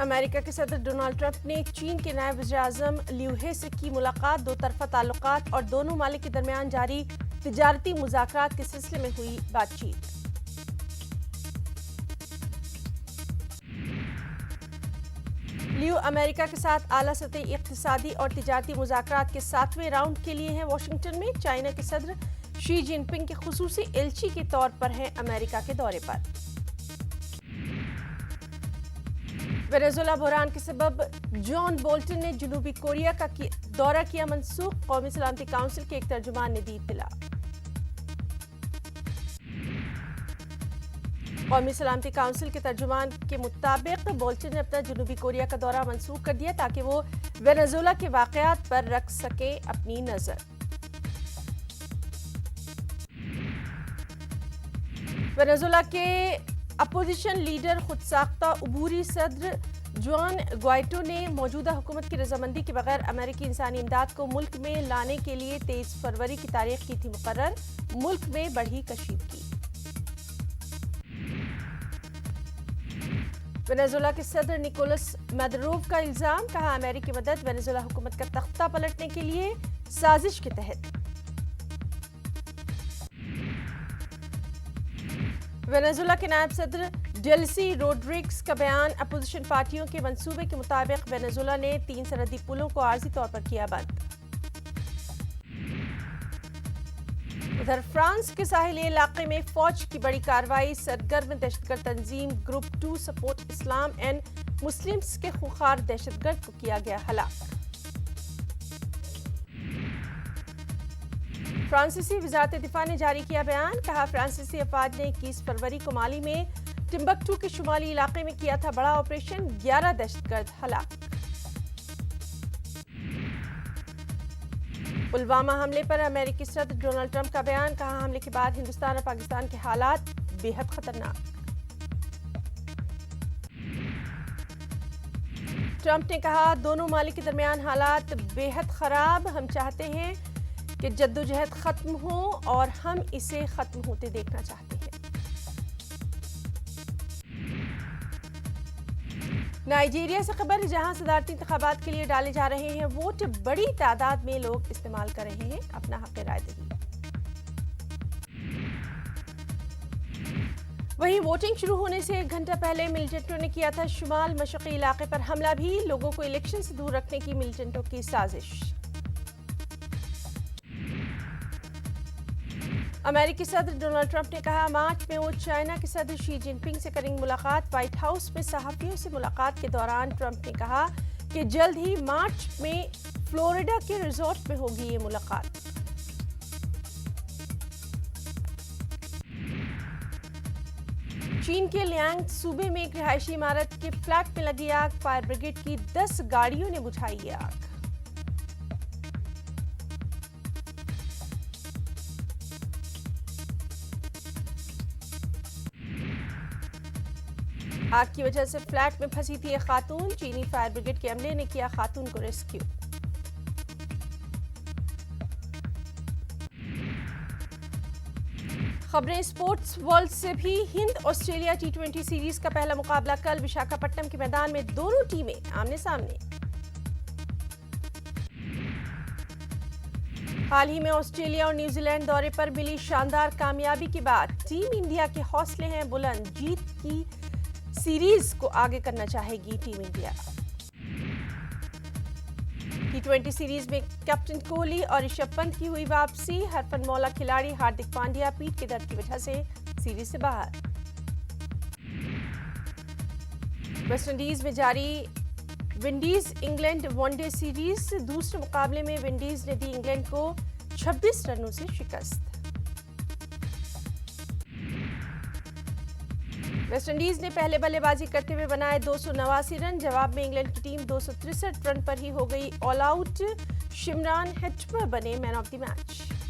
America के सदर Donald Trump ने चीन के नायब वज़ीर-ए-आज़म लियू हे से की मुलाकात। दो तरफा ताल्लुकात और दोनों मालिक के दरमियान जारी तिजारती मुज़ाकरात के सिलसिले में हुई बातचीत। लियू अमेरिका के साथ आला सतही इक़्तिसादी और तिजारती मुज़ाकरात के 7वें राउंड के लिए हैं वाशिंगटन में। चाइना के सदर शी जिनपिंग के खुसूसी एलची के तौर पर हैं अमेरिका के दौरे पर। वेनेजुएला बहरान के सबब जॉन बोल्टन ने जनूबी कोरिया का दौरा किया मनसूख। कौमी सलामती काउंसिल के एक तर्जुमान ने दी इत्तला। कौमी सलामती काउंसिल के तर्जुमान के मुताबिक बोल्टन ने अपना जनूबी कोरिया का दौरा मनसूख कर दिया ताकि वो वेनेजुएला के वाक़यात पर रख सके अपनी नजर। वेनेजुएला के अपोजिशन लीडर खुद साख्ता अबूरी सदर जुआन ग्वाइडो ने मौजूदा हुकूमत की रजामंदी के बगैर अमेरिकी इंसानी इमदाद को मुल्क में लाने के लिए 23 फरवरी की तारीख की थी मुकर्रर। मुल्क में बढ़ी कशीदगी। वेनेजुएला के सदर निकोलस मैदुरो का इल्जाम, कहा अमेरिकी मदद वेनेजुएला हुकूमत का तख्ता पलटने के लिए साजिश के तहत। वेनेजुएला के नायब सदर डेल्सी रोड्रिग्स का बयान, अपोजिशन पार्टियों के मंसूबे के मुताबिक वेनेजुएला ने 3 सरहदी पुलों को आर्जी तौर पर किया बंद। उधर फ्रांस के साहिली इलाके में फौज की बड़ी कार्रवाई। सरगर्म दहशतगर्द तंजीम group 2 support Islam and Muslims के खूंखार दहशतगर्द को किया गया हलाक। फ्रांसीसी वज़ारत दिफा ने जारी किया बयान, कहा फ्रांसीसी अफवाज ने 21 फरवरी को माली में टिम्बकटू के शुमाली इलाके में किया था बड़ा ऑपरेशन। 11 दहशतगर्द हलाक। पुलवामा हमले पर अमेरिकी सदर डोनाल्ड ट्रंप का बयान, कहा हमले के बाद हिंदुस्तान और पाकिस्तान के हालात बेहद खतरनाक। ट्रंप ने कहा दोनों मालिक के दरमियान हालात बेहद खराब। हम चाहते हैं कि जद्दोजहद खत्म हो और हम इसे खत्म होते देखना चाहते हैं। नाइजीरिया से खबर, जहां सदारती इंतखाबात के लिए डाले जा रहे हैं वोट, बड़ी तादाद में लोग इस्तेमाल कर रहे हैं अपना हक रायदही। वहीं वोटिंग शुरू होने से 1 घंटा पहले मिलिटेंटों ने किया था शुमाल मशरक़ी इलाके पर हमला भी। लोगों को इलेक्शन से दूर रखने की मिलिटेंटों की साजिश। अमेरिकी सदर डोनाल्ड ट्रंप ने कहा मार्च में वो चाइना के सदर शी जिनपिंग से करेंगे मुलाकात। व्हाइट हाउस में सहाफियों से मुलाकात के दौरान ट्रंप ने कहा कि जल्द ही मार्च में फ्लोरिडा के रिजॉर्ट में होगी ये मुलाकात। चीन के लियांग सूबे में एक रिहायशी इमारत के फ्लैट में लगी आग। फायर ब्रिगेड की 10 गाड़ियों ने बुझाई ये आग। आग की वजह से फ्लैट में फंसी थी एक खातून। चीनी फायर ब्रिगेड के अमले ने किया खातून को रेस्क्यू। खबरें स्पोर्ट्स वर्ल्ड से भी। हिंद ऑस्ट्रेलिया T20 सीरीज का पहला मुकाबला कल विशाखापट्टनम के मैदान में दोनों टीमें आमने सामने। हाल ही में ऑस्ट्रेलिया और न्यूजीलैंड दौरे पर मिली शानदार कामयाबी के बाद टीम इंडिया के हौसले हैं बुलंद। जीत की सीरीज को आगे करना चाहेगी टीम इंडिया। T20 सीरीज में कैप्टन कोहली और ऋषभ पंत की हुई वापसी। हरफनमौला खिलाड़ी हार्दिक पांड्या पीठ के दर्द की वजह से सीरीज से बाहर। वेस्टइंडीज में जारी विंडीज इंग्लैंड वनडे सीरीज। दूसरे मुकाबले में विंडीज ने दी इंग्लैंड को 26 रनों से शिकस्त। वेस्टइंडीज ने पहले बल्लेबाजी करते हुए बनाए 289 रन। जवाब में इंग्लैंड की टीम 263 रन पर ही हो गई ऑल आउट। शिमरान हेटमर बने मैन ऑफ द मैच।